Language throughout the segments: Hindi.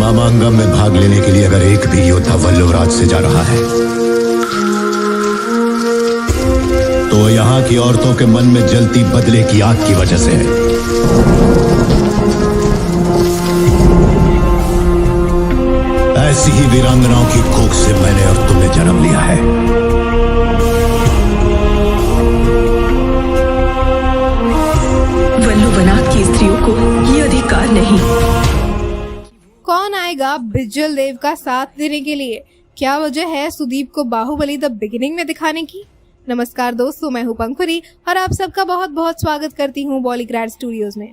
मामांगम में भाग लेने के लिए अगर एक भी योद्धा वल्लवराज से जा रहा है तो यहाँ की औरतों के मन में जलती बदले की आग की वजह से है। ऐसी ही वीरांगनाओं की कोख से मैंने और तुमने जन्म लिया है। वल्लुवनाथ की स्त्रियों को ये अधिकार नहीं। कौन आएगा बिज्जल देव का साथ देने के लिए? क्या वजह है सुदीप को बाहुबली द बिगिनिंग में दिखाने की? नमस्कार दोस्तों, मैं हूं पंखुरी और आप सबका बहुत बहुत स्वागत करती हूं बॉलीग्रैड स्टूडियोज में।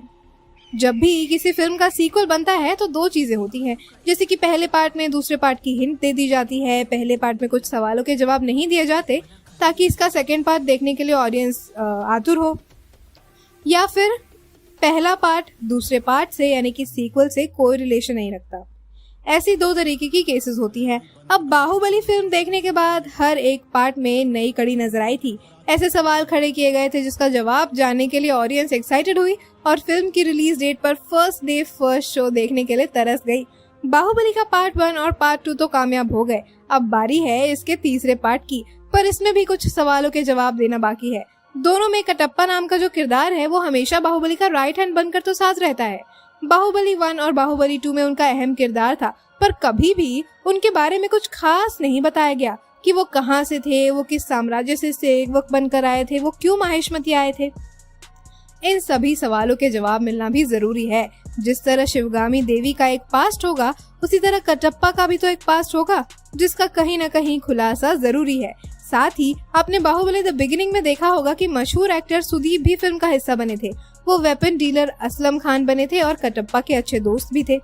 जब भी किसी फिल्म का सीक्वल बनता है तो दो चीजें होती हैं, जैसे कि पहले पार्ट में दूसरे पार्ट की हिंट दे दी जाती है, पहले पार्ट में कुछ सवालों के जवाब नहीं दिए जाते ताकि इसका सेकेंड पार्ट देखने के लिए ऑडियंस आतुर हो, या फिर पहला पार्ट दूसरे पार्ट से यानी कि सीक्वल से कोई रिलेशन नहीं रखता। ऐसी दो तरीके की केसेस होती हैं। अब बाहुबली फिल्म देखने के बाद हर एक पार्ट में नई कड़ी नजर आई थी, ऐसे सवाल खड़े किए गए थे जिसका जवाब जानने के लिए ऑडियंस एक्साइटेड हुई और फिल्म की रिलीज डेट पर फर्स्ट डे फर्स्ट शो देखने के लिए तरस गई। बाहुबली का पार्ट 1 और पार्ट 2 तो कामयाब हो गए, अब बारी है इसके तीसरे पार्ट की, पर इसमें भी कुछ सवालों के जवाब देना बाकी है। दोनों में कटप्पा नाम का जो किरदार है वो हमेशा बाहुबली का राइट हैंड बनकर तो साथ रहता है। बाहुबली 1 और बाहुबली 2 में उनका अहम किरदार था, पर कभी भी उनके बारे में कुछ खास नहीं बताया गया कि वो कहाँ से थे, वो किस साम्राज्य से सेवक बनकर आए थे, वो क्यों माहिष्मती आए थे। इन सभी सवालों के जवाब मिलना भी जरूरी है। जिस तरह शिवगामी देवी का एक पास्ट होगा, उसी तरह कटप्पा का भी तो एक पास्ट होगा जिसका कहीं न कहीं खुलासा जरूरी है। साथ ही आपने बाहुबली द बिगिनिंग में देखा होगा कि मशहूर एक्टर सुदीप भी फिल्म का हिस्सा बने थे। वो वेपन डीलर असलम खान बने थे और कटप्पा के अच्छे दोस्त भी थे।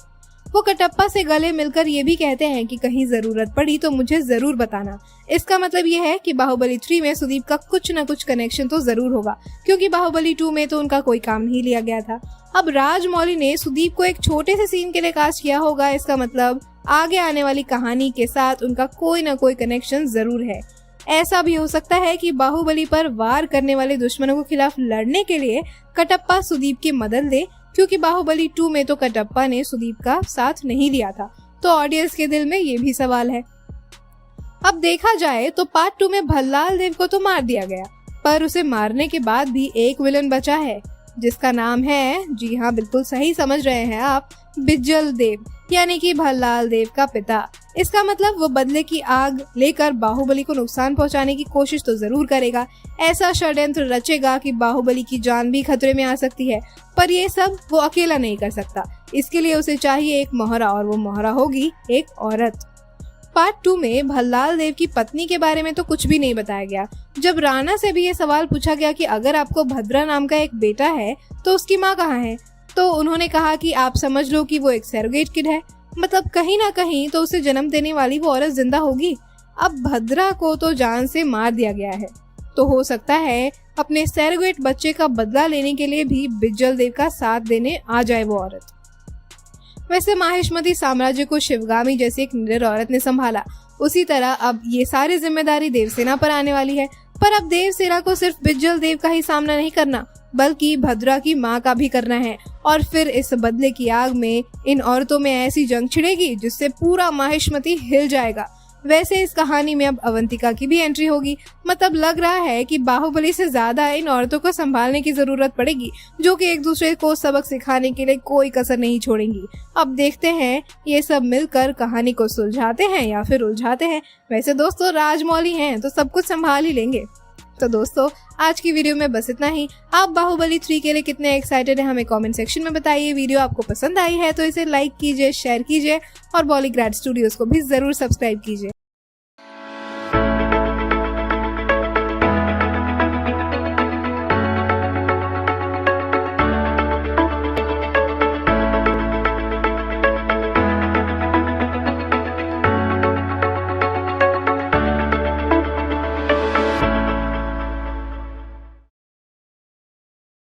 वो कटप्पा से गले मिलकर ये भी कहते हैं कि कहीं जरूरत पड़ी तो मुझे जरूर बताना। इसका मतलब ये है कि बाहुबली 3 में सुदीप का कुछ न कुछ कनेक्शन तो जरूर होगा, क्योंकि बाहुबली 2 में तो उनका कोई काम नहीं लिया गया था। अब राजमौली ने सुदीप को एक छोटे से सीन के लिए कास्ट किया होगा, इसका मतलब आगे आने वाली कहानी के साथ उनका कोई न कोई कनेक्शन जरूर है। ऐसा भी हो सकता है कि बाहुबली पर वार करने वाले दुश्मनों के खिलाफ लड़ने के लिए कटप्पा सुदीप की मदद ले, क्योंकि बाहुबली 2 में तो कटप्पा ने सुदीप का साथ नहीं दिया था। तो ऑडियंस के दिल में ये भी सवाल है। अब देखा जाए तो पार्ट 2 में भल्लाल देव को तो मार दिया गया, पर उसे मारने के बाद भी एक विलन बचा है जिसका नाम है, जी हाँ बिल्कुल सही समझ रहे हैं आप, बिज्जल देव, यानी कि भल्लाल देव का पिता। इसका मतलब वो बदले की आग लेकर बाहुबली को नुकसान पहुंचाने की कोशिश तो जरूर करेगा। ऐसा षड्यंत्र रचेगा कि बाहुबली की जान भी खतरे में आ सकती है, पर ये सब वो अकेला नहीं कर सकता। इसके लिए उसे चाहिए एक मोहरा, और वो मोहरा होगी एक औरत। पार्ट 2 में भल्लाल देव की पत्नी के बारे में तो कुछ भी नहीं बताया गया। जब राणा से भी ये सवाल पूछा गया कि अगर आपको भद्रा नाम का एक बेटा है तो उसकी माँ कहाँ है, तो उन्होंने कहा कि आप समझ लो कि वो एक सरोगेट किड है, मतलब कहीं ना कहीं तो उसे जन्म देने वाली वो औरत जिंदा होगी। अब भद्रा को तो जान से मार दिया गया है, तो हो सकता है अपने सरोगेट बच्चे का बदला लेने के लिए भी बिज्जल देव का साथ देने आ जाए वो औरत। वैसे माहिष्मती साम्राज्य को शिवगामी जैसी एक निडर औरत ने संभाला, उसी तरह अब ये सारी जिम्मेदारी देवसेना पर आने वाली है। पर अब देवसेना को सिर्फ बिज्जल देव का ही सामना नहीं करना, बल्कि भद्रा की माँ का भी करना है। और फिर इस बदले की आग में इन औरतों में ऐसी जंग छिड़ेगी जिससे पूरा माहिष्मती हिल जाएगा। वैसे इस कहानी में अब अवंतिका की भी एंट्री होगी, मतलब लग रहा है कि बाहुबली से ज्यादा इन औरतों को संभालने की जरूरत पड़ेगी, जो कि एक दूसरे को सबक सिखाने के लिए कोई कसर नहीं छोड़ेंगी। अब देखते हैं ये सब मिलकर कहानी को सुलझाते हैं या फिर उलझाते हैं। वैसे दोस्तों राजमौली हैं तो सब कुछ संभाल ही लेंगे। तो दोस्तों आज की वीडियो में बस इतना ही। आप बाहुबली 3 के लिए कितने एक्साइटेड हैं हमें कमेंट सेक्शन में बताइए। वीडियो आपको पसंद आई है तो इसे लाइक कीजिए, शेयर कीजिए और बॉलीग्रैड स्टूडियोज को भी जरूर सब्सक्राइब कीजिए।